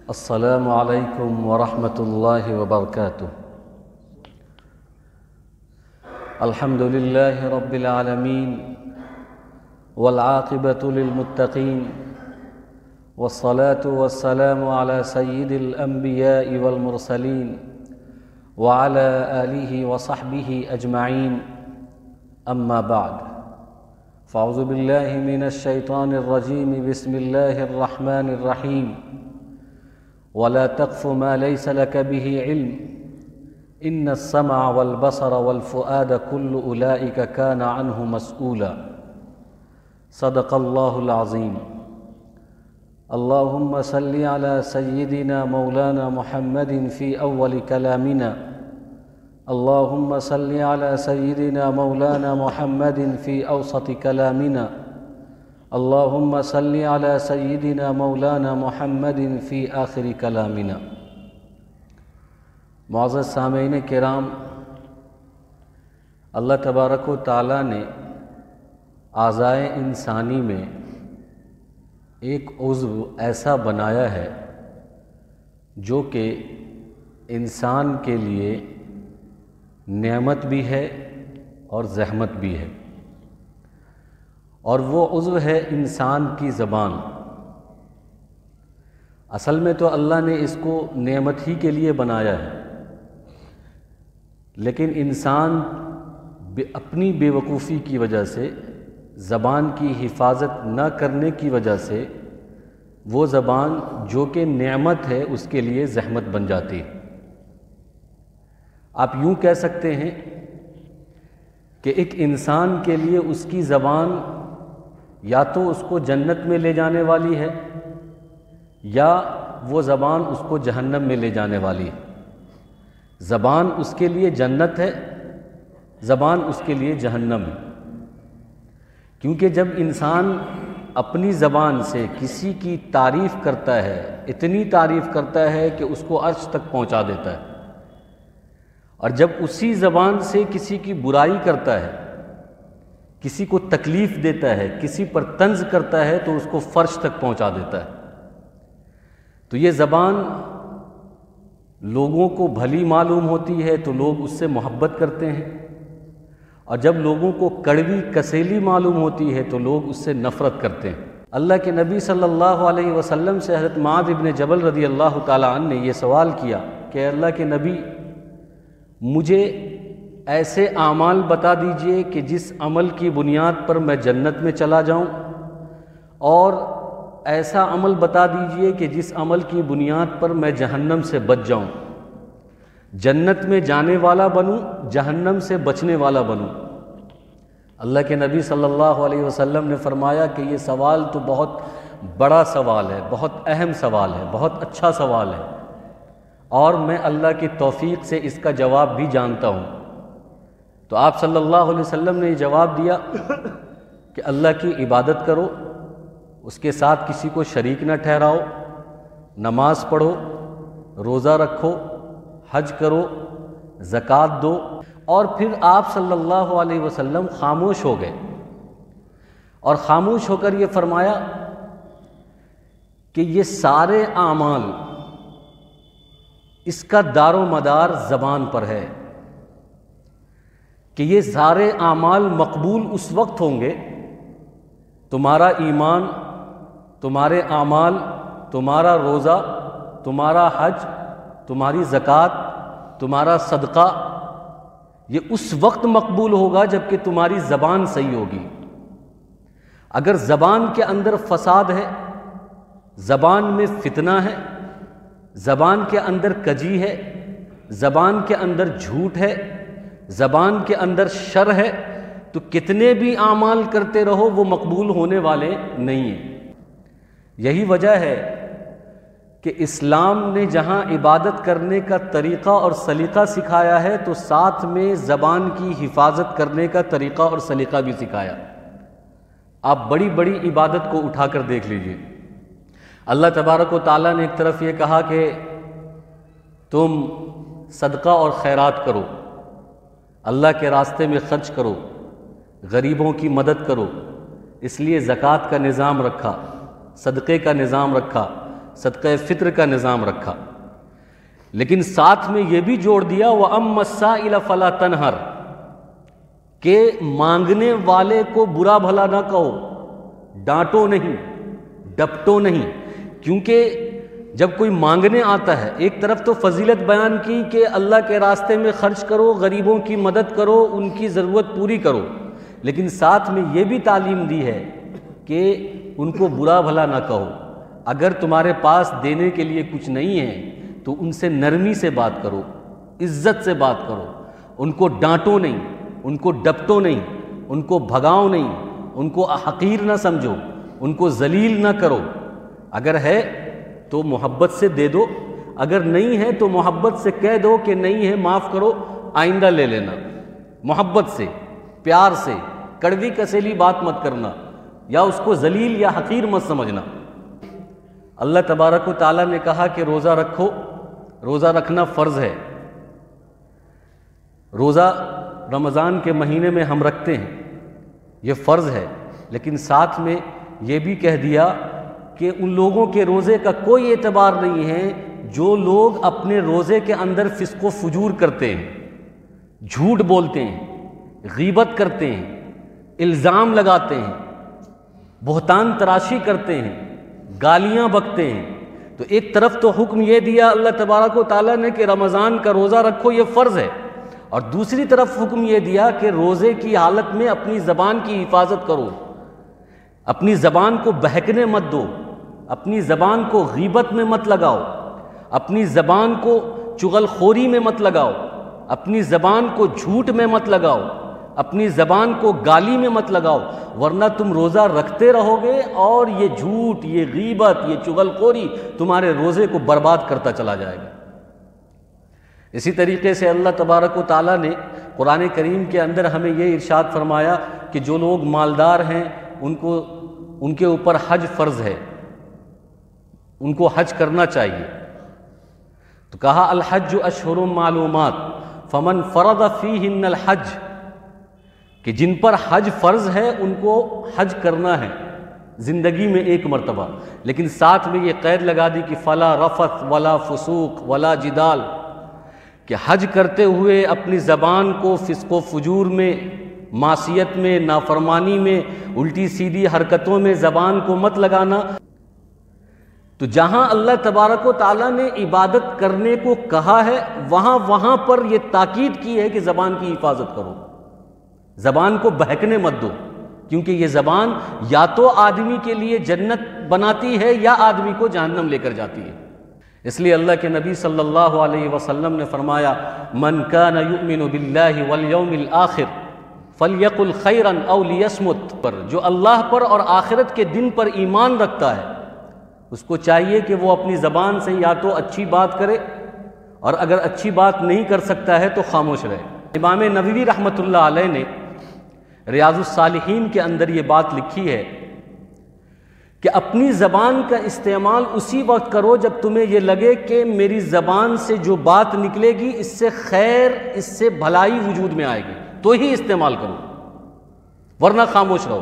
السلام علیکم ورحمۃ اللہ وبرکاتہ۔ الحمد للہ رب العالمین والعاقبۃ للمتقین والصلاة والسلام علی سید الانبیاء والمرسلین وعلی آلہ وصحبہ اجمعین، اما بعد فاعوذ باللہ من الشیطان الرجیم، بسم اللہ الرحمن الرحیم۔ ولا تقف ما ليس لك به علم إن السمع والبصر والفؤاد كل أولئك كان عنه مسؤولا، صدق الله العظيم۔ اللهم صل على سيدنا مولانا محمد في أول كلامنا، اللهم صل على سيدنا مولانا محمد في أوسط كلامنا، اللهم صل على سيدنا مولانا محمد في آخر كلامنا۔ معزز سامعین کرام، اللہ تبارک و تعالیٰ نے اعضائے انسانی میں ایک عضو ایسا بنایا ہے جو کہ انسان کے لیے نعمت بھی ہے اور زحمت بھی ہے، اور وہ عضو ہے انسان کی زبان۔ اصل میں تو اللہ نے اس کو نعمت ہی کے لیے بنایا ہے، لیکن انسان اپنی بے وقوفی کی وجہ سے، زبان کی حفاظت نہ کرنے کی وجہ سے، وہ زبان جو کہ نعمت ہے اس کے لیے زحمت بن جاتی ہے۔ آپ یوں کہہ سکتے ہیں کہ ایک انسان کے لیے اس کی زبان یا تو اس کو جنت میں لے جانے والی ہے، یا وہ زبان اس کو جہنم میں لے جانے والی ہے۔ زبان اس کے لیے جنت ہے، زبان اس کے لیے جہنم ہے، کیونکہ جب انسان اپنی زبان سے کسی کی تعریف کرتا ہے، اتنی تعریف کرتا ہے کہ اس کو عرش تک پہنچا دیتا ہے، اور جب اسی زبان سے کسی کی برائی کرتا ہے، کسی کو تکلیف دیتا ہے، کسی پر طنز کرتا ہے، تو اس کو فرش تک پہنچا دیتا ہے۔ تو یہ زبان لوگوں کو بھلی معلوم ہوتی ہے تو لوگ اس سے محبت کرتے ہیں، اور جب لوگوں کو کڑوی کسیلی معلوم ہوتی ہے تو لوگ اس سے نفرت کرتے ہیں۔ اللہ کے نبی صلی اللہ علیہ وسلم سے حضرت معاذ بن جبل رضی اللہ تعالیٰ عنہ نے یہ سوال کیا کہ اللہ کے نبی، مجھے ایسے اعمال بتا دیجئے کہ جس عمل کی بنیاد پر میں جنت میں چلا جاؤں، اور ایسا عمل بتا دیجئے کہ جس عمل کی بنیاد پر میں جہنم سے بچ جاؤں، جنت میں جانے والا بنوں، جہنم سے بچنے والا بنوں۔ اللہ کے نبی صلی اللہ علیہ وسلم نے فرمایا کہ یہ سوال تو بہت بڑا سوال ہے، بہت اہم سوال ہے، بہت اچھا سوال ہے، اور میں اللہ کی توفیق سے اس کا جواب بھی جانتا ہوں۔ تو آپ صلی اللہ علیہ وسلم نے یہ جواب دیا کہ اللہ کی عبادت کرو، اس کے ساتھ کسی کو شریک نہ ٹھہراؤ، نماز پڑھو، روزہ رکھو، حج کرو، زکوٰۃ دو، اور پھر آپ صلی اللہ علیہ وسلم خاموش ہو گئے، اور خاموش ہو کر یہ فرمایا کہ یہ سارے اعمال، اس کا دار و مدار زبان پر ہے، کہ یہ سارے اعمال مقبول اس وقت ہوں گے، تمہارا ایمان، تمہارے اعمال، تمہارا روزہ، تمہارا حج، تمہاری زکوٰۃ، تمہارا صدقہ، یہ اس وقت مقبول ہوگا جب کہ تمہاری زبان صحیح ہوگی۔ اگر زبان کے اندر فساد ہے، زبان میں فتنہ ہے، زبان کے اندر کجی ہے، زبان کے اندر جھوٹ ہے، زبان کے اندر شر ہے، تو کتنے بھی اعمال کرتے رہو وہ مقبول ہونے والے نہیں ہیں۔ یہی وجہ ہے کہ اسلام نے جہاں عبادت کرنے کا طریقہ اور سلیقہ سکھایا ہے تو ساتھ میں زبان کی حفاظت کرنے کا طریقہ اور سلیقہ بھی سکھایا۔ آپ بڑی بڑی عبادت کو اٹھا کر دیکھ لیجئے، اللہ تبارک و تعالیٰ نے ایک طرف یہ کہا کہ تم صدقہ اور خیرات کرو، اللہ کے راستے میں خرچ کرو، غریبوں کی مدد کرو، اس لیے زکوٰۃ کا نظام رکھا، صدقے کا نظام رکھا، صدقہ فطر کا نظام رکھا، لیکن ساتھ میں یہ بھی جوڑ دیا وَأَمَّا السَّائِلَ فَلَا تَنْهَرْ، کہ مانگنے والے کو برا بھلا نہ کہو، ڈانٹو نہیں، ڈپٹو نہیں، کیونکہ جب کوئی مانگنے آتا ہے، ایک طرف تو فضیلت بیان کی کہ اللہ کے راستے میں خرچ کرو، غریبوں کی مدد کرو، ان کی ضرورت پوری کرو، لیکن ساتھ میں یہ بھی تعلیم دی ہے کہ ان کو برا بھلا نہ کہو۔ اگر تمہارے پاس دینے کے لیے کچھ نہیں ہے تو ان سے نرمی سے بات کرو، عزت سے بات کرو، ان کو ڈانٹو نہیں، ان کو ڈپٹو نہیں، ان کو بھگاؤ نہیں، ان کو حقیر نہ سمجھو، ان کو ذلیل نہ کرو۔ اگر ہے تو محبت سے دے دو، اگر نہیں ہے تو محبت سے کہہ دو کہ نہیں ہے، معاف کرو، آئندہ لے لینا۔ محبت سے، پیار سے، کڑوی کسیلی بات مت کرنا، یا اس کو ذلیل یا حقیر مت سمجھنا۔ اللہ تبارک و تعالیٰ نے کہا کہ روزہ رکھو، روزہ رکھنا فرض ہے۔ روزہ رمضان کے مہینے میں ہم رکھتے ہیں، یہ فرض ہے، لیکن ساتھ میں یہ بھی کہہ دیا کہ ان لوگوں کے روزے کا کوئی اعتبار نہیں ہے جو لوگ اپنے روزے کے اندر فسق و فجور کرتے ہیں، جھوٹ بولتے ہیں، غیبت کرتے ہیں، الزام لگاتے ہیں، بہتان تراشی کرتے ہیں، گالیاں بکتے ہیں۔ تو ایک طرف تو حکم یہ دیا اللہ تبارک و تعالیٰ نے کہ رمضان کا روزہ رکھو، یہ فرض ہے، اور دوسری طرف حکم یہ دیا کہ روزے کی حالت میں اپنی زبان کی حفاظت کرو، اپنی زبان کو بہکنے مت دو، اپنی زبان کو غیبت میں مت لگاؤ، اپنی زبان کو چغل خوری میں مت لگاؤ، اپنی زبان کو جھوٹ میں مت لگاؤ، اپنی زبان کو گالی میں مت لگاؤ، ورنہ تم روزہ رکھتے رہو گے اور یہ جھوٹ، یہ غیبت، یہ چغل خوری تمہارے روزے کو برباد کرتا چلا جائے گا۔ اسی طریقے سے اللہ تبارک و تعالیٰ نے قرآن کریم کے اندر ہمیں یہ ارشاد فرمایا کہ جو لوگ مالدار ہیں ان کے اوپر حج فرض ہے، ان کو حج کرنا چاہیے۔ تو کہا الحج اشہر معلومات فمن فرض فیہن الحج، کہ جن پر حج فرض ہے ان کو حج کرنا ہے زندگی میں ایک مرتبہ، لیکن ساتھ میں یہ قید لگا دی کہ فلا رفث ولا فسوق ولا جدال، کہ حج کرتے ہوئے اپنی زبان کو فسق و فجور میں، معصیت میں، نافرمانی میں، الٹی سیدھی حرکتوں میں زبان کو مت لگانا۔ تو جہاں اللہ تبارک و تعالیٰ نے عبادت کرنے کو کہا ہے وہاں پر یہ تاکید کی ہے کہ زبان کی حفاظت کرو، زبان کو بہکنے مت دو، کیونکہ یہ زبان یا تو آدمی کے لیے جنت بناتی ہے یا آدمی کو جہنم لے کر جاتی ہے۔ اس لیے اللہ کے نبی صلی اللہ علیہ وسلم نے فرمایا من کان یؤمن باللہ والیوم الآخر فلیقل خیرا او لیصمت، پر جو اللہ پر اور آخرت کے دن پر ایمان رکھتا ہے اس کو چاہیے کہ وہ اپنی زبان سے یا تو اچھی بات کرے، اور اگر اچھی بات نہیں کر سکتا ہے تو خاموش رہے۔ امام نووی رحمۃ اللہ علیہ نے ریاض الصالحین کے اندر یہ بات لکھی ہے کہ اپنی زبان کا استعمال اسی وقت کرو جب تمہیں یہ لگے کہ میری زبان سے جو بات نکلے گی اس سے خیر، اس سے بھلائی وجود میں آئے گی، تو ہی استعمال کرو، ورنہ خاموش رہو۔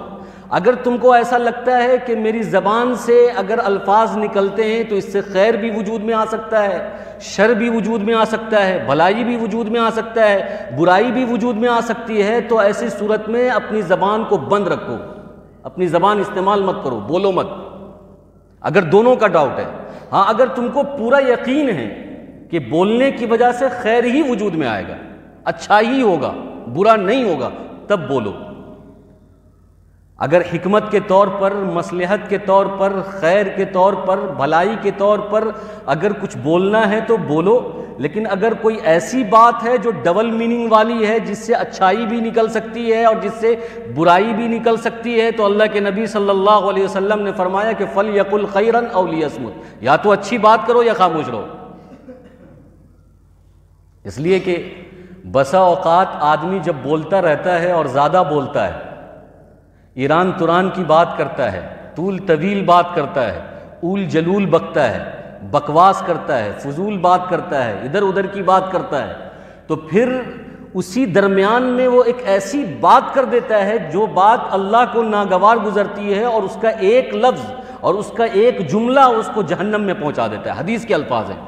اگر تم کو ایسا لگتا ہے کہ میری زبان سے اگر الفاظ نکلتے ہیں تو اس سے خیر بھی وجود میں آ سکتا ہے، شر بھی وجود میں آ سکتا ہے، بھلائی بھی وجود میں آ سکتا ہے، برائی بھی وجود میں آ سکتی ہے، تو ایسی صورت میں اپنی زبان کو بند رکھو، اپنی زبان استعمال مت کرو، بولو مت، اگر دونوں کا ڈاؤٹ ہے۔ ہاں اگر تم کو پورا یقین ہے کہ بولنے کی وجہ سے خیر ہی وجود میں آئے گا، اچھا ہی ہوگا، برا نہیں ہوگا، تب بولو۔ اگر حکمت کے طور پر، مصلحت کے طور پر، خیر کے طور پر، بھلائی کے طور پر اگر کچھ بولنا ہے تو بولو، لیکن اگر کوئی ایسی بات ہے جو ڈبل میننگ والی ہے، جس سے اچھائی بھی نکل سکتی ہے اور جس سے برائی بھی نکل سکتی ہے، تو اللہ کے نبی صلی اللہ علیہ وسلم نے فرمایا کہ فَلْيَقُلْ خَيْرًا أَوْ لِيَصْمُتْ، یا تو اچھی بات کرو یا خاموش رہو۔ اس لیے کہ بسا اوقات آدمی جب بولتا رہتا ہے اور زیادہ بولتا ہے، ایران تران کی بات کرتا ہے، طول طویل بات کرتا ہے، اول جلول بکتا ہے، بکواس کرتا ہے، فضول بات کرتا ہے، ادھر ادھر کی بات کرتا ہے، تو پھر اسی درمیان میں وہ ایک ایسی بات کر دیتا ہے جو بات اللہ کو ناگوار گزرتی ہے، اور اس کا ایک لفظ اور اس کا ایک جملہ اس کو جہنم میں پہنچا دیتا ہے۔ حدیث کے الفاظ ہیں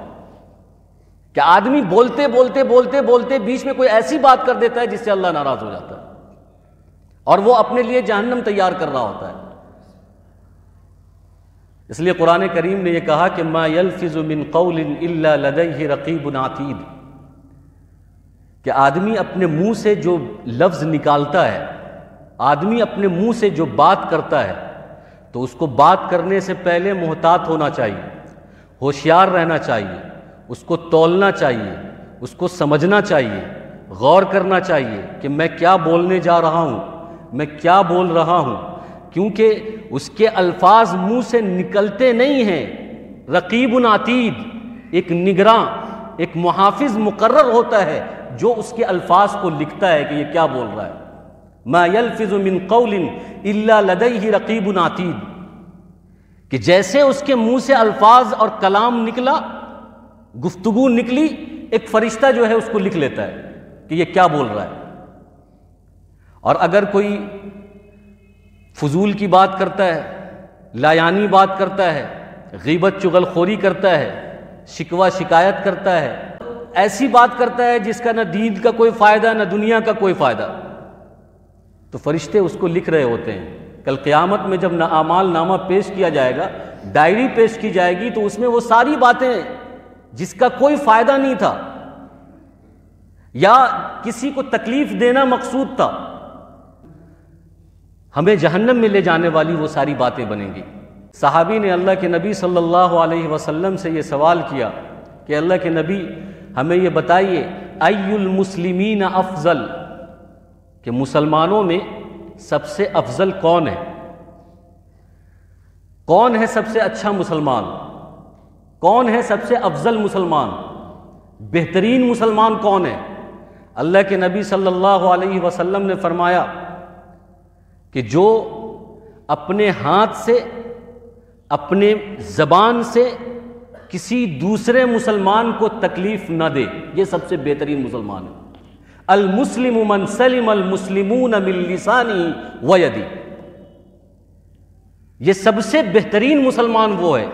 کہ آدمی بولتے بولتے بولتے بولتے بیچ میں کوئی ایسی بات کر دیتا ہے جس سے اللہ ناراض ہو جاتا ہے اور وہ اپنے لیے جہنم تیار کر رہا ہوتا ہے۔ اس لیے قرآن کریم نے یہ کہا کہ ما یلفظ من قول الا لدیہ رقیب عتید، کہ آدمی اپنے منہ سے جو لفظ نکالتا ہے، آدمی اپنے منہ سے جو بات کرتا ہے، تو اس کو بات کرنے سے پہلے محتاط ہونا چاہیے، ہوشیار رہنا چاہیے، اس کو تولنا چاہیے، اس کو سمجھنا چاہیے، غور کرنا چاہیے کہ میں کیا بولنے جا رہا ہوں، میں کیا بول رہا ہوں، کیونکہ اس کے الفاظ منہ سے نکلتے نہیں ہیں۔ رقیب عتید، ایک نگراں، ایک محافظ مقرر ہوتا ہے جو اس کے الفاظ کو لکھتا ہے کہ یہ کیا بول رہا ہے۔ ما یلفظ من قول الا لدیہ رقیب عتید، کہ جیسے اس کے منہ سے الفاظ اور کلام نکلا، گفتگو نکلی، ایک فرشتہ جو ہے اس کو لکھ لیتا ہے کہ یہ کیا بول رہا ہے۔ اور اگر کوئی فضول کی بات کرتا ہے، لایانی بات کرتا ہے، غیبت چغل خوری کرتا ہے، شکوہ شکایت کرتا ہے، ایسی بات کرتا ہے جس کا نہ دین کا کوئی فائدہ نہ دنیا کا کوئی فائدہ، تو فرشتے اس کو لکھ رہے ہوتے ہیں۔ کل قیامت میں جب اعمال نامہ پیش کیا جائے گا، ڈائری پیش کی جائے گی، تو اس میں وہ ساری باتیں جس کا کوئی فائدہ نہیں تھا یا کسی کو تکلیف دینا مقصود تھا، ہمیں جہنم میں لے جانے والی وہ ساری باتیں بنیں گی۔ صحابی نے اللہ کے نبی صلی اللہ علیہ وسلم سے یہ سوال کیا کہ اللہ کے نبی ہمیں یہ بتائیے، ای المسلمین افضل، کہ مسلمانوں میں سب سے افضل کون ہے؟ کون ہے سب سے اچھا مسلمان؟ کون ہے سب سے افضل مسلمان؟ بہترین مسلمان کون ہے؟ اللہ کے نبی صلی اللہ علیہ وسلم نے فرمایا کہ جو اپنے ہاتھ سے، اپنے زبان سے کسی دوسرے مسلمان کو تکلیف نہ دے، یہ سب سے بہترین مسلمان ہے۔ المسلم من سلم المسلمون من لسانہ ویدہ، یہ سب سے بہترین مسلمان وہ ہے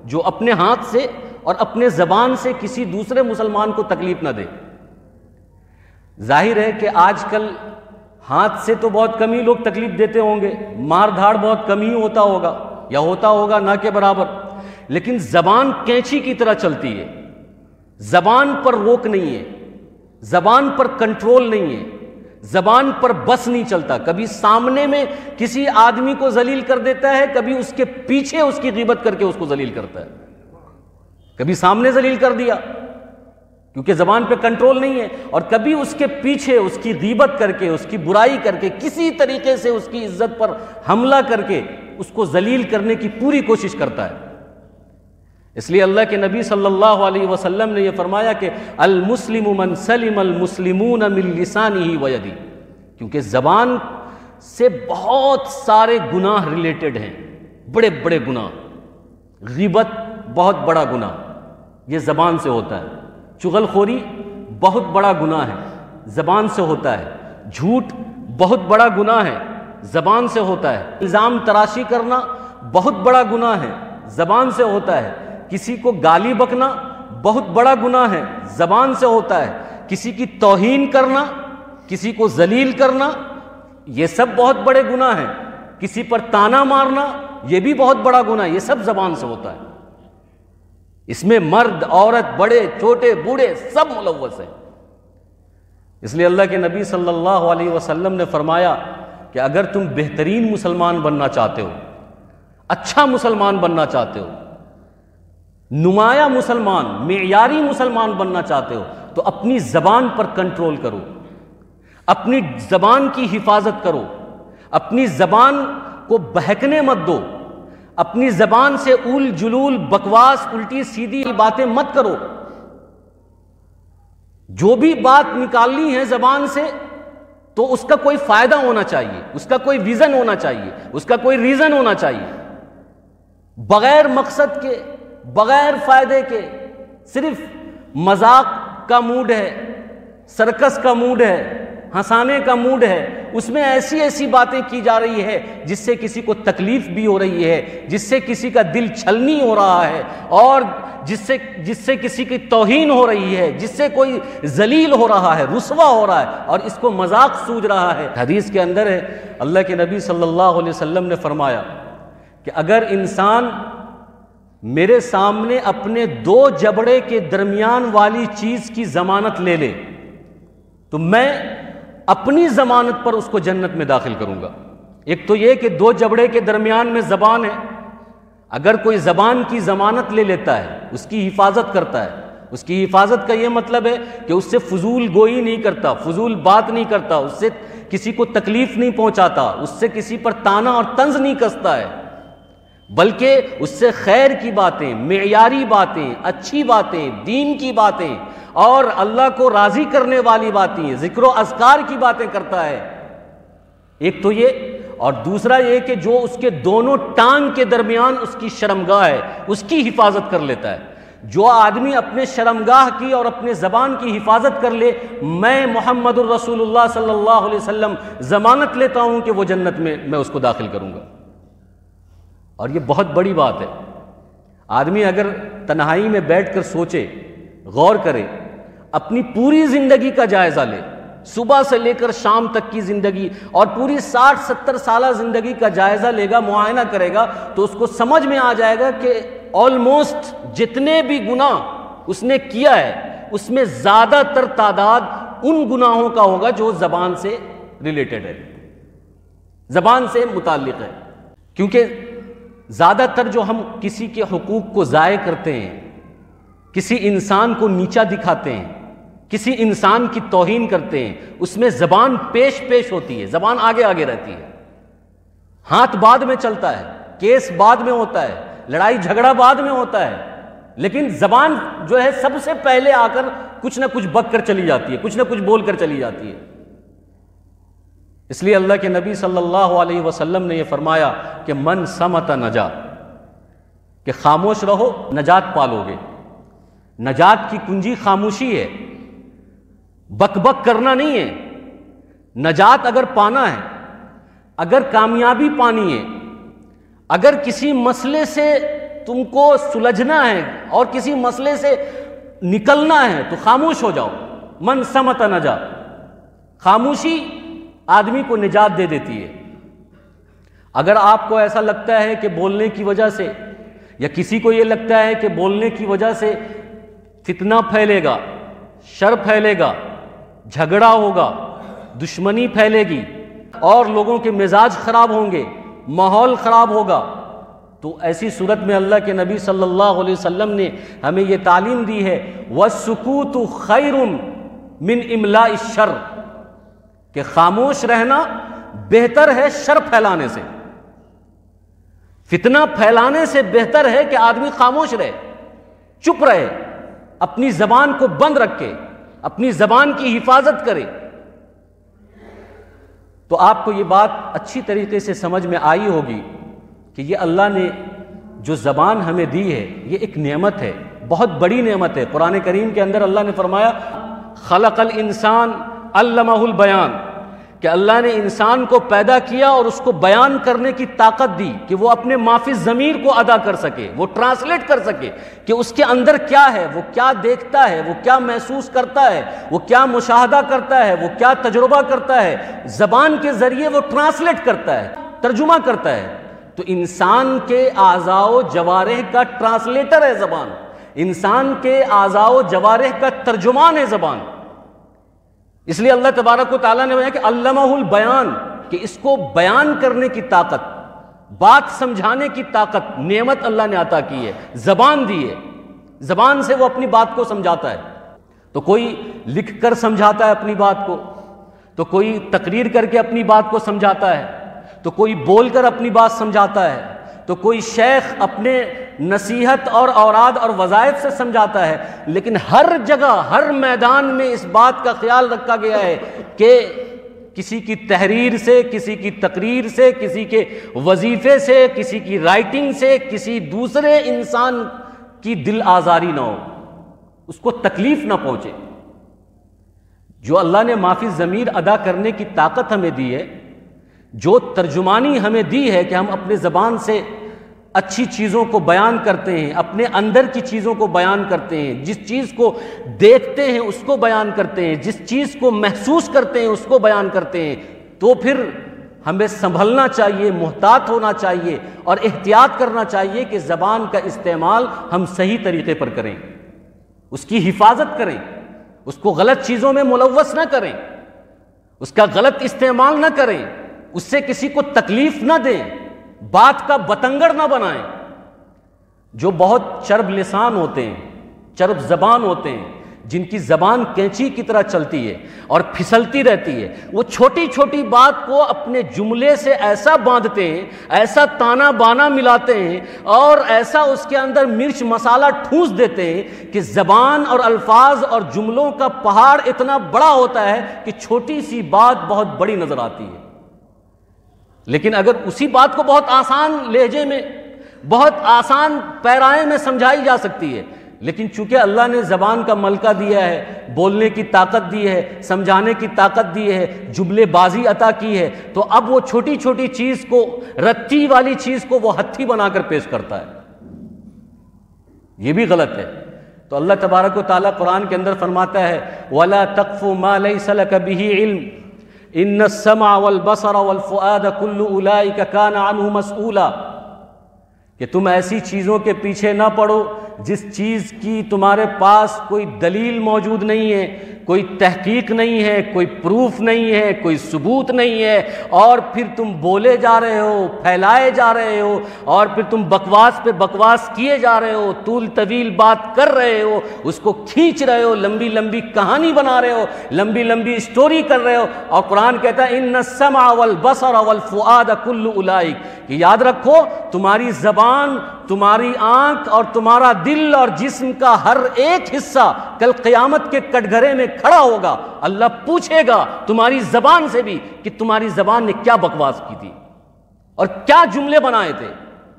جو اپنے ہاتھ سے اور اپنے زبان سے کسی دوسرے مسلمان کو تکلیف نہ دے۔ ظاہر ہے کہ آج کل ہاتھ سے تو بہت کم ہی لوگ تکلیف دیتے ہوں گے، مار دھاڑ بہت کم ہی ہوتا ہوگا یا ہوتا ہوگا نہ کے برابر، لیکن زبان کینچی کی طرح چلتی ہے، زبان پر روک نہیں ہے، زبان پر کنٹرول نہیں ہے، زبان پر بس نہیں چلتا۔ کبھی سامنے میں کسی آدمی کو ذلیل کر دیتا ہے، کبھی اس کے پیچھے اس کی غیبت کر کے اس کو ذلیل کرتا ہے، کبھی سامنے ذلیل کر دیا کیونکہ زبان پہ کنٹرول نہیں ہے، اور کبھی اس کے پیچھے اس کی غیبت کر کے، اس کی برائی کر کے، کسی طریقے سے اس کی عزت پر حملہ کر کے اس کو ذلیل کرنے کی پوری کوشش کرتا ہے۔ اس لیے اللہ کے نبی صلی اللہ علیہ وسلم نے یہ فرمایا کہ المسلم من سلم المسلمون من لسانہ ویدہ، کیونکہ زبان سے بہت سارے گناہ ریلیٹڈ ہیں، بڑے بڑے گناہ، غیبت بہت بڑا گناہ یہ زبان سے ہوتا ہے، چغل خوری بہت بڑا گناہ ہے، زبان سے ہوتا ہے، جھوٹ بہت بڑا گناہ ہے، زبان سے ہوتا ہے، الزام تراشی کرنا بہت بڑا گناہ ہے، زبان سے ہوتا ہے، کسی کو گالی بکنا بہت بڑا گناہ ہے، زبان سے ہوتا ہے، کسی کی توہین کرنا، کسی کو ذلیل کرنا، یہ سب بہت بڑے گناہ ہیں، کسی پر تانا مارنا یہ بھی بہت بڑا گناہ، یہ سب زبان سے ہوتا ہے۔ اس میں مرد عورت بڑے چھوٹے بوڑھے سب ملوث ہیں۔ اس لیے اللہ کے نبی صلی اللہ علیہ وسلم نے فرمایا کہ اگر تم بہترین مسلمان بننا چاہتے ہو، اچھا مسلمان بننا چاہتے ہو، نمایاں مسلمان، معیاری مسلمان بننا چاہتے ہو، تو اپنی زبان پر کنٹرول کرو، اپنی زبان کی حفاظت کرو، اپنی زبان کو بہکنے مت دو، اپنی زبان سے اول جلول بکواس الٹی سیدھی باتیں مت کرو۔ جو بھی بات نکالنی ہے زبان سے تو اس کا کوئی فائدہ ہونا چاہیے، اس کا کوئی ویژن ہونا چاہیے، اس کا کوئی ریزن ہونا چاہیے۔ بغیر مقصد کے، بغیر فائدے کے، صرف مذاق کا موڈ ہے، سرکس کا موڈ ہے، ہنسانے کا موڈ ہے، اس میں ایسی ایسی باتیں کی جا رہی ہے جس سے کسی کو تکلیف بھی ہو رہی ہے، جس سے کسی کا دل چھلنی ہو رہا ہے، اور جس سے کسی کی توہین ہو رہی ہے، جس سے کوئی ذلیل ہو رہا ہے، رسوا ہو رہا ہے، اور اس کو مذاق سوچ رہا ہے۔ حدیث کے اندر ہے، اللہ کے نبی صلی اللہ علیہ وسلم نے فرمایا کہ اگر انسان میرے سامنے اپنے دو جبڑے کے درمیان والی چیز کی ضمانت لے لے تو میں اپنی ضمانت پر اس کو جنت میں داخل کروں گا۔ ایک تو یہ کہ دو جبڑے کے درمیان میں زبان ہے، اگر کوئی زبان کی ضمانت لے لیتا ہے، اس کی حفاظت کرتا ہے، اس کی حفاظت کا یہ مطلب ہے کہ اس سے فضول گوئی نہیں کرتا، فضول بات نہیں کرتا، اس سے کسی کو تکلیف نہیں پہنچاتا، اس سے کسی پر طعنہ اور طنز نہیں کستا ہے، بلکہ اس سے خیر کی باتیں، معیاری باتیں، اچھی باتیں، دین کی باتیں اور اللہ کو راضی کرنے والی باتیں، ذکر و اذکار کی باتیں کرتا ہے۔ ایک تو یہ، اور دوسرا یہ کہ جو اس کے دونوں ٹانگ کے درمیان اس کی شرمگاہ ہے، اس کی حفاظت کر لیتا ہے۔ جو آدمی اپنے شرمگاہ کی اور اپنے زبان کی حفاظت کر لے، میں محمد الرسول اللہ صلی اللہ علیہ وسلم ضمانت لیتا ہوں کہ وہ جنت میں اس کو داخل کروں گا۔ اور یہ بہت بڑی بات ہے۔ آدمی اگر تنہائی میں بیٹھ کر سوچے، غور کرے، اپنی پوری زندگی کا جائزہ لے، صبح سے لے کر شام تک کی زندگی اور پوری 60-70 سالہ زندگی کا جائزہ لے گا، معائنہ کرے گا، تو اس کو سمجھ میں آ جائے گا کہ آلموسٹ جتنے بھی گناہ اس نے کیا ہے، اس میں زیادہ تر تعداد ان گناہوں کا ہوگا جو زبان سے ریلیٹڈ ہے، زبان سے متعلق ہے۔ کیونکہ زیادہ تر جو ہم کسی کے حقوق کو ضائع کرتے ہیں، کسی انسان کو نیچا دکھاتے ہیں، کسی انسان کی توہین کرتے ہیں، اس میں زبان پیش ہوتی ہے، زبان آگے آگے رہتی ہے، ہاتھ بعد میں چلتا ہے، کیس بعد میں ہوتا ہے، لڑائی جھگڑا بعد میں ہوتا ہے، لیکن زبان جو ہے سب سے پہلے آ کر کچھ نہ کچھ بک کر چلی جاتی ہے، کچھ نہ کچھ بول کر چلی جاتی ہے۔ اس لیے اللہ کے نبی صلی اللہ علیہ وسلم نے یہ فرمایا کہ من صمت نجا، کہ خاموش رہو نجات پالو گے۔ نجات کی کنجی خاموشی ہے، بک بک کرنا نہیں ہے۔ نجات اگر پانا ہے، اگر کامیابی پانی ہے، اگر کسی مسئلے سے تم کو سلجھنا ہے اور کسی مسئلے سے نکلنا ہے تو خاموش ہو جاؤ۔ من صمت نجا، خاموشی آدمی کو نجات دے دیتی ہے۔ اگر آپ کو ایسا لگتا ہے کہ بولنے کی وجہ سے، یا کسی کو یہ لگتا ہے کہ بولنے کی وجہ سے فتنہ پھیلے گا، شر پھیلے گا، جھگڑا ہوگا، دشمنی پھیلے گی اور لوگوں کے مزاج خراب ہوں گے، ماحول خراب ہوگا، تو ایسی صورت میں اللہ کے نبی صلی اللہ علیہ وسلم نے ہمیں یہ تعلیم دی ہے وَالسُّكُوتُ خَيْرٌ مِّنْ إِمْلَاءِ الشَّرِّ، کہ خاموش رہنا بہتر ہے شر پھیلانے سے۔ فتنہ پھیلانے سے بہتر ہے کہ آدمی خاموش رہے، چپ رہے، اپنی زبان کو بند رکھے، اپنی زبان کی حفاظت کرے۔ تو آپ کو یہ بات اچھی طریقے سے سمجھ میں آئی ہوگی کہ یہ اللہ نے جو زبان ہمیں دی ہے یہ ایک نعمت ہے، بہت بڑی نعمت ہے۔ قرآن کریم کے اندر اللہ نے فرمایا خلق الانسان علمہ البیان، کہ اللہ نے انسان کو پیدا کیا اور اس کو بیان کرنے کی طاقت دی کہ وہ اپنے مافی الضمیر کو ادا کر سکے، وہ ٹرانسلیٹ کر سکے کہ اس کے اندر کیا ہے، وہ کیا دیکھتا ہے، وہ کیا محسوس کرتا ہے، وہ کیا مشاہدہ کرتا ہے، وہ کیا تجربہ کرتا ہے، زبان کے ذریعے وہ ٹرانسلیٹ کرتا ہے، ترجمہ کرتا ہے۔ تو انسان کے اعضاء و جوارح کا ٹرانسلیٹر ہے زبان، انسان کے اعضاء و جوارح کا ترجمان ہے زبان۔ اس لیے اللہ تبارک و تعالیٰ نے کہ علمہ البیان، کہ اس کو بیان کرنے کی طاقت، بات سمجھانے کی طاقت، نعمت اللہ نے عطا کی ہے، زبان دی ہے، زبان سے وہ اپنی بات کو سمجھاتا ہے۔ تو کوئی لکھ کر سمجھاتا ہے اپنی بات کو، تو کوئی تقریر کر کے اپنی بات کو سمجھاتا ہے، تو کوئی بول کر اپنی بات سمجھاتا ہے، تو کوئی شیخ اپنے نصیحت اور اوراد اور وظائف سے سمجھاتا ہے۔ لیکن ہر جگہ، ہر میدان میں اس بات کا خیال رکھا گیا ہے کہ کسی کی تحریر سے، کسی کی تقریر سے، کسی کے وظیفے سے، کسی کی رائٹنگ سے کسی دوسرے انسان کی دل آزاری نہ ہو، اس کو تکلیف نہ پہنچے۔ جو اللہ نے ما فی الضمیر ادا کرنے کی طاقت ہمیں دی ہے، جو ترجمانی ہمیں دی ہے کہ ہم اپنے زبان سے اچھی چیزوں کو بیان کرتے ہیں، اپنے اندر کی چیزوں کو بیان کرتے ہیں، جس چیز کو دیکھتے ہیں اس کو بیان کرتے ہیں، جس چیز کو محسوس کرتے ہیں اس کو بیان کرتے ہیں، تو پھر ہمیں سنبھلنا چاہیے، محتاط ہونا چاہیے اور احتیاط کرنا چاہیے کہ زبان کا استعمال ہم صحیح طریقے پر کریں، اس کی حفاظت کریں، اس کو غلط چیزوں میں ملوث نہ کریں، اس کا غلط استعمال نہ کریں، اس سے کسی کو تکلیف نہ دیں، بات کا بتنگڑ نہ بنائیں۔ جو بہت چرب لسان ہوتے ہیں، چرب زبان ہوتے ہیں، جن کی زبان کینچی کی طرح چلتی ہے اور پھسلتی رہتی ہے، وہ چھوٹی چھوٹی بات کو اپنے جملے سے ایسا باندھتے ہیں، ایسا تانا بانا ملاتے ہیں اور ایسا اس کے اندر مرچ مسالہ ٹھونس دیتے ہیں کہ زبان اور الفاظ اور جملوں کا پہاڑ اتنا بڑا ہوتا ہے کہ چھوٹی سی بات بہت بڑی نظر آتی ہے۔ لیکن اگر اسی بات کو بہت آسان لہجے میں، بہت آسان پیرائے میں سمجھائی جا سکتی ہے، لیکن چونکہ اللہ نے زبان کا ملکہ دیا ہے، بولنے کی طاقت دی ہے، سمجھانے کی طاقت دی ہے، جملے بازی عطا کی ہے، تو اب وہ چھوٹی چھوٹی چیز کو، رتی والی چیز کو وہ ہتھی بنا کر پیش کرتا ہے۔ یہ بھی غلط ہے۔ تو اللہ تبارک و تعالیٰ قرآن کے اندر فرماتا ہے وَلَا تَقْفُ مَا لَيْسَ لَكَ بِهِ عِلْمٍ ان السمع والبصر والفؤاد كل اولئک کان عنہ مسئولا، کہ تم ایسی چیزوں کے پیچھے نہ پڑو جس چیز کی تمہارے پاس کوئی دلیل موجود نہیں ہے، کوئی تحقیق نہیں ہے، کوئی پروف نہیں ہے، کوئی ثبوت نہیں ہے، اور پھر تم بولے جا رہے ہو، پھیلائے جا رہے ہو، اور پھر تم بکواس پہ بکواس کیے جا رہے ہو، طول طویل بات کر رہے ہو، اس کو کھینچ رہے ہو، لمبی لمبی کہانی بنا رہے ہو، لمبی لمبی اسٹوری کر رہے ہو، اور قرآن کہتا ہے ان السمع والبصر والفؤاد کل اولئک، کہ یاد رکھو تمہاری زبان، تمہاری آنکھ اور تمہارا دل اور جسم کا ہر ایک حصہ کل قیامت کے کٹگھرے میں کھڑا ہوگا۔ اللہ پوچھے گا تمہاری زبان سے بھی کہ تمہاری زبان نے کیا بکواس کی تھی اور کیا جملے بنائے تھے،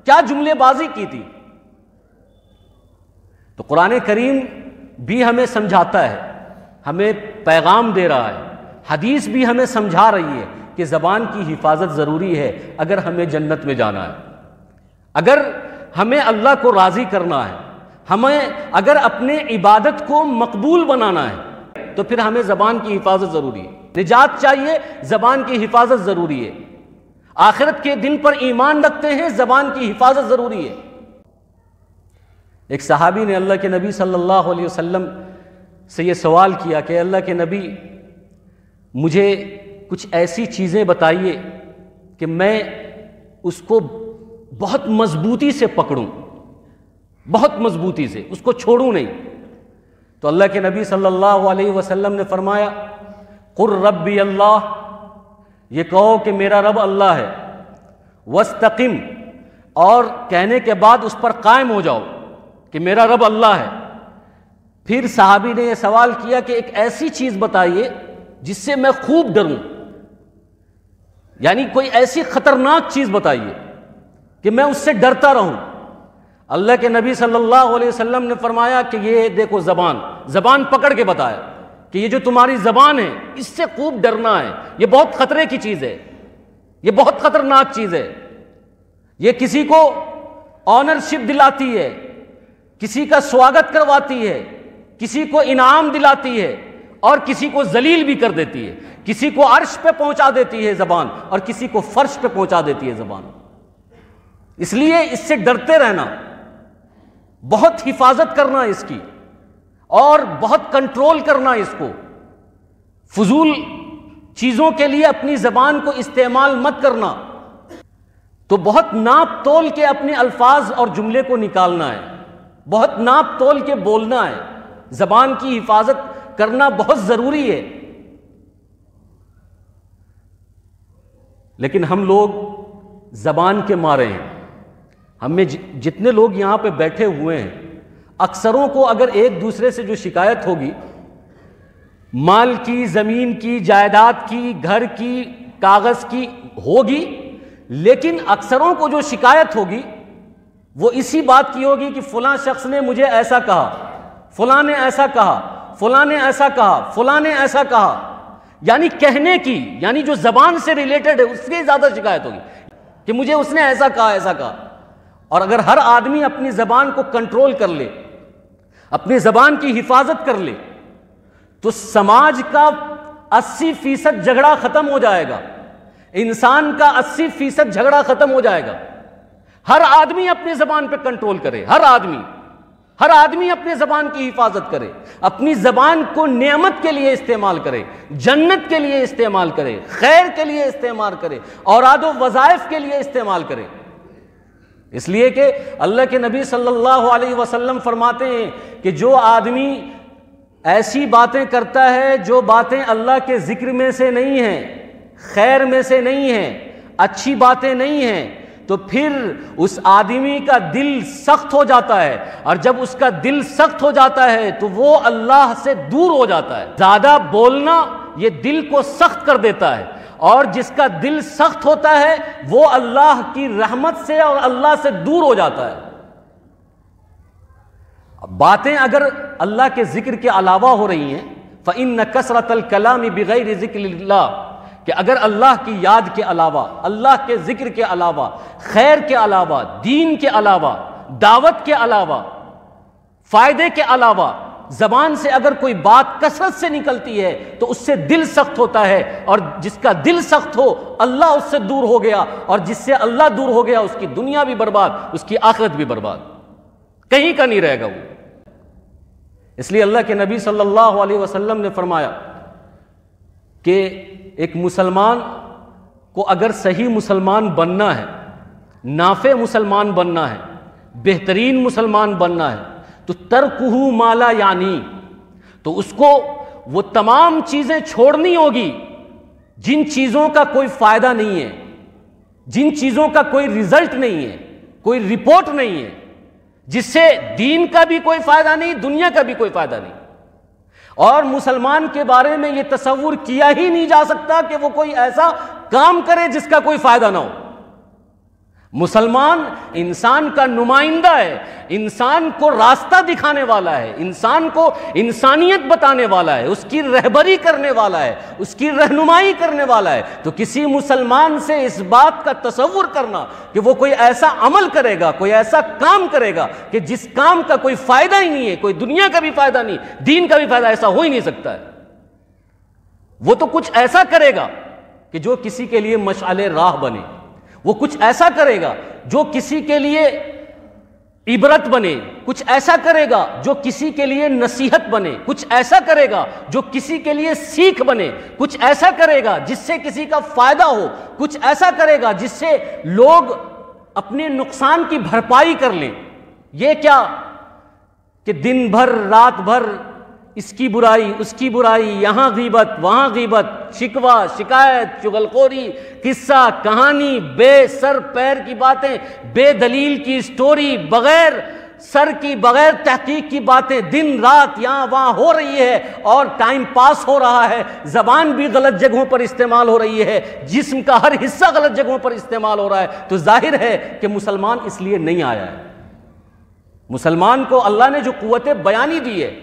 کیا جملے بازی کی تھی۔ تو قرآن کریم بھی ہمیں سمجھاتا ہے، ہمیں پیغام دے رہا ہے، حدیث بھی ہمیں سمجھا رہی ہے کہ زبان کی حفاظت ضروری ہے اگر ہمیں جنت میں جانا ہے، اگر ہمیں اللہ کو راضی کرنا ہے، ہمیں اگر اپنے عبادت کو مقبول بنانا ہے تو پھر ہمیں زبان کی حفاظت ضروری ہے۔ نجات چاہیے، زبان کی حفاظت ضروری ہے۔ آخرت کے دن پر ایمان رکھتے ہیں، زبان کی حفاظت ضروری ہے۔ ایک صحابی نے اللہ کے نبی صلی اللہ علیہ وسلم سے یہ سوال کیا کہ اللہ کے نبی مجھے کچھ ایسی چیزیں بتائیے کہ میں اس کو بہت مضبوطی سے پکڑوں، بہت مضبوطی سے اس کو چھوڑوں نہیں۔ تو اللہ کے نبی صلی اللہ علیہ وسلم نے فرمایا قُلْ رَبِّيَ اللَّهُ، یہ کہو کہ میرا رب اللہ ہے، وَاسْتَقِمْ، اور کہنے کے بعد اس پر قائم ہو جاؤ کہ میرا رب اللہ ہے۔ پھر صحابی نے یہ سوال کیا کہ ایک ایسی چیز بتائیے جس سے میں خوب ڈروں، یعنی کوئی ایسی خطرناک چیز بتائیے کہ میں اس سے ڈرتا رہوں۔ اللہ کے نبی صلی اللہ علیہ وسلم نے فرمایا کہ یہ دیکھو زبان پکڑ کے بتایا کہ یہ جو تمہاری زبان ہے اس سے خوب ڈرنا ہے، یہ بہت خطرے کی چیز ہے، یہ بہت خطرناک چیز ہے، یہ کسی کو آنرشپ دلاتی ہے، کسی کا سواگت کرواتی ہے، کسی کو انعام دلاتی ہے اور کسی کو ذلیل بھی کر دیتی ہے، کسی کو عرش پہ پہنچا دیتی ہے زبان اور کسی کو فرش پہ پہنچا دیتی ہے زبان۔ اس لیے اس سے ڈرتے رہنا، بہت حفاظت کرنا اس کی، اور بہت کنٹرول کرنا اس کو، فضول چیزوں کے لیے اپنی زبان کو استعمال مت کرنا۔ تو بہت ناپ تول کے اپنے الفاظ اور جملے کو نکالنا ہے، بہت ناپ تول کے بولنا ہے، زبان کی حفاظت کرنا بہت ضروری ہے۔ لیکن ہم لوگ زبان کے مارے ہیں، ہمیں جتنے لوگ یہاں پہ بیٹھے ہوئے ہیں اکثروں کو اگر ایک دوسرے سے جو شکایت ہوگی، مال کی، زمین کی، جائیداد کی، گھر کی، کاغذ کی ہوگی، لیکن اکثروں کو جو شکایت ہوگی وہ اسی بات کی ہوگی کہ فلاں شخص نے مجھے ایسا کہا، فلاں نے ایسا کہا، فلاں نے ایسا کہا، فلاں نے ایسا کہا، یعنی کہنے کی، یعنی جو زبان سے ریلیٹڈ ہے اس کی زیادہ شکایت ہوگی کہ مجھے اس نے ایسا کہا، ایسا کہا۔ اور اگر ہر آدمی اپنی زبان کو کنٹرول کر لے، اپنی زبان کی حفاظت کر لے، تو سماج کا 80% جھگڑا ختم ہو جائے گا، انسان کا 80% جھگڑا ختم ہو جائے گا۔ ہر آدمی اپنی زبان پہ کنٹرول کرے، ہر آدمی اپنی زبان کی حفاظت کرے، اپنی زبان کو نعمت کے لیے استعمال کرے، جنت کے لیے استعمال کرے، خیر کے لیے استعمال کرے، اوراد و وظائف کے لیے استعمال کرے۔ اس لیے کہ اللہ کے نبی صلی اللہ علیہ وسلم فرماتے ہیں کہ جو آدمی ایسی باتیں کرتا ہے جو باتیں اللہ کے ذکر میں سے نہیں ہیں، خیر میں سے نہیں ہیں، اچھی باتیں نہیں ہیں، تو پھر اس آدمی کا دل سخت ہو جاتا ہے، اور جب اس کا دل سخت ہو جاتا ہے تو وہ اللہ سے دور ہو جاتا ہے۔ زیادہ بولنا یہ دل کو سخت کر دیتا ہے، اور جس کا دل سخت ہوتا ہے وہ اللہ کی رحمت سے اور اللہ سے دور ہو جاتا ہے۔ باتیں اگر اللہ کے ذکر کے علاوہ ہو رہی ہیں، فَإِنَّ كَثْرَةَ الْكَلَامِ بِغَيْرِ ذِكْرِ اللَّهِ، کہ اگر اللہ کی یاد کے علاوہ، اللہ کے ذکر کے علاوہ، خیر کے علاوہ، دین کے علاوہ، دعوت کے علاوہ، فائدے کے علاوہ زبان سے اگر کوئی بات کثرت سے نکلتی ہے تو اس سے دل سخت ہوتا ہے، اور جس کا دل سخت ہو اللہ اس سے دور ہو گیا، اور جس سے اللہ دور ہو گیا اس کی دنیا بھی برباد، اس کی آخرت بھی برباد، کہیں کا نہیں رہے گا وہ۔ اس لیے اللہ کے نبی صلی اللہ علیہ وسلم نے فرمایا کہ ایک مسلمان کو اگر صحیح مسلمان بننا ہے، نافع مسلمان بننا ہے، بہترین مسلمان بننا ہے، تو ترکہ ما لا یعنی، تو اس کو وہ تمام چیزیں چھوڑنی ہوگی جن چیزوں کا کوئی فائدہ نہیں ہے، جن چیزوں کا کوئی رزلٹ نہیں ہے، کوئی رپورٹ نہیں ہے، جس سے دین کا بھی کوئی فائدہ نہیں، دنیا کا بھی کوئی فائدہ نہیں۔ اور مسلمان کے بارے میں یہ تصور کیا ہی نہیں جا سکتا کہ وہ کوئی ایسا کام کرے جس کا کوئی فائدہ نہ ہو۔ مسلمان انسان کا نمائندہ ہے، انسان کو راستہ دکھانے والا ہے، انسان کو انسانیت بتانے والا ہے، اس کی رہبری کرنے والا ہے، اس کی رہنمائی کرنے والا ہے۔ تو کسی مسلمان سے اس بات کا تصور کرنا کہ وہ کوئی ایسا عمل کرے گا، کوئی ایسا کام کرے گا کہ جس کام کا کوئی فائدہ ہی نہیں ہے، کوئی دنیا کا بھی فائدہ نہیں، دین کا بھی فائدہ، ایسا ہو ہی نہیں سکتا ہے۔ وہ تو کچھ ایسا کرے گا کہ جو کسی کے لیے مشعل راہ بنے، وہ کچھ ایسا کرے گا جو کسی کے لیے عبرت بنے، کچھ ایسا کرے گا جو کسی کے لیے نصیحت بنے، کچھ ایسا کرے گا جو کسی کے لیے سیکھ بنے، کچھ ایسا کرے گا جس سے کسی کا فائدہ ہو، کچھ ایسا کرے گا جس سے لوگ اپنے نقصان کی بھرپائی کر لیں۔ یہ کیا کہ دن بھر رات بھر اس کی برائی، اس کی برائی، یہاں غیبت، وہاں غیبت، شکوہ، شکایت، چغلخوری، قصہ، کہانی، بے سر پیر کی باتیں، بے دلیل کی سٹوری، بغیر سر کی، بغیر تحقیق کی باتیں دن رات یہاں وہاں ہو رہی ہے، اور ٹائم پاس ہو رہا ہے، زبان بھی غلط جگہوں پر استعمال ہو رہی ہے، جسم کا ہر حصہ غلط جگہوں پر استعمال ہو رہا ہے۔ تو ظاہر ہے کہ مسلمان اس لیے نہیں آیا ہے۔ مسلمان کو اللہ نے جو قوت بیانی دی ہے،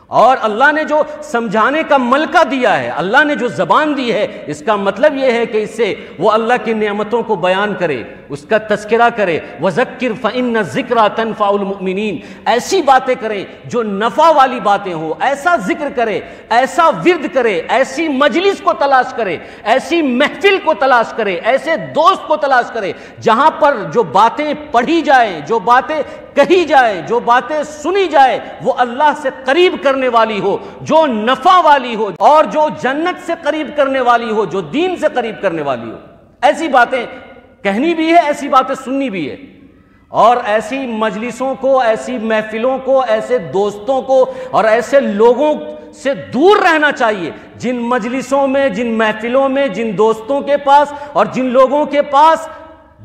اور اللہ نے جو سمجھانے کا ملکہ دیا ہے، اللہ نے جو زبان دی ہے، اس کا مطلب یہ ہے کہ اس سے وہ اللہ کی نعمتوں کو بیان کرے، اس کا تذکرہ کرے۔ وَذَكِّرْ فَإِنَّ الذِّكْرَىٰ تَنفَعُ الْمُؤْمِنِينَ، ایسی باتیں کریں جو نفع والی باتیں ہوں، ایسا ذکر کرے، ایسا ورد کرے، ایسی مجلس کو تلاش کرے، ایسی محفل کو تلاش کرے، ایسے دوست کو تلاش کرے جہاں پر جو باتیں پڑھی جائیں، جو باتیں کہی جائے، جو باتیں سنی جائے، وہ اللہ سے قریب کرنے والی ہو، جو نفع والی ہو، اور جو جنت سے قریب کرنے والی ہو، جو دین سے قریب کرنے والی ہو۔ ایسی باتیں کہنی بھی ہے، ایسی باتیں سننی بھی ہے، اور ایسی مجلسوں کو، ایسی محفلوں کو، ایسے دوستوں کو اور ایسے لوگوں سے دور رہنا چاہیے جن مجلسوں میں، جن محفلوں میں، جن دوستوں کے پاس اور جن لوگوں کے پاس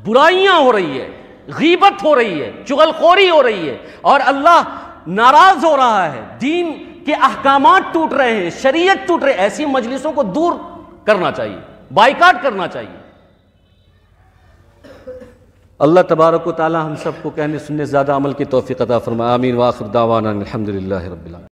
برائیاں ہو رہی ہے، غیبت ہو رہی ہے، چغلخوری ہو رہی ہے، اور اللہ ناراض ہو رہا ہے، دین کے احکامات ٹوٹ رہے ہیں، شریعت ٹوٹ رہے، ایسی مجلسوں کو دور کرنا چاہیے، بائیکاٹ کرنا چاہیے۔ اللہ تبارک و تعالی ہم سب کو کہنے سننے زیادہ عمل کی توفیق عطا فرمائے۔ آمین، وآخر دعوانا الحمدللہ رب العالمین۔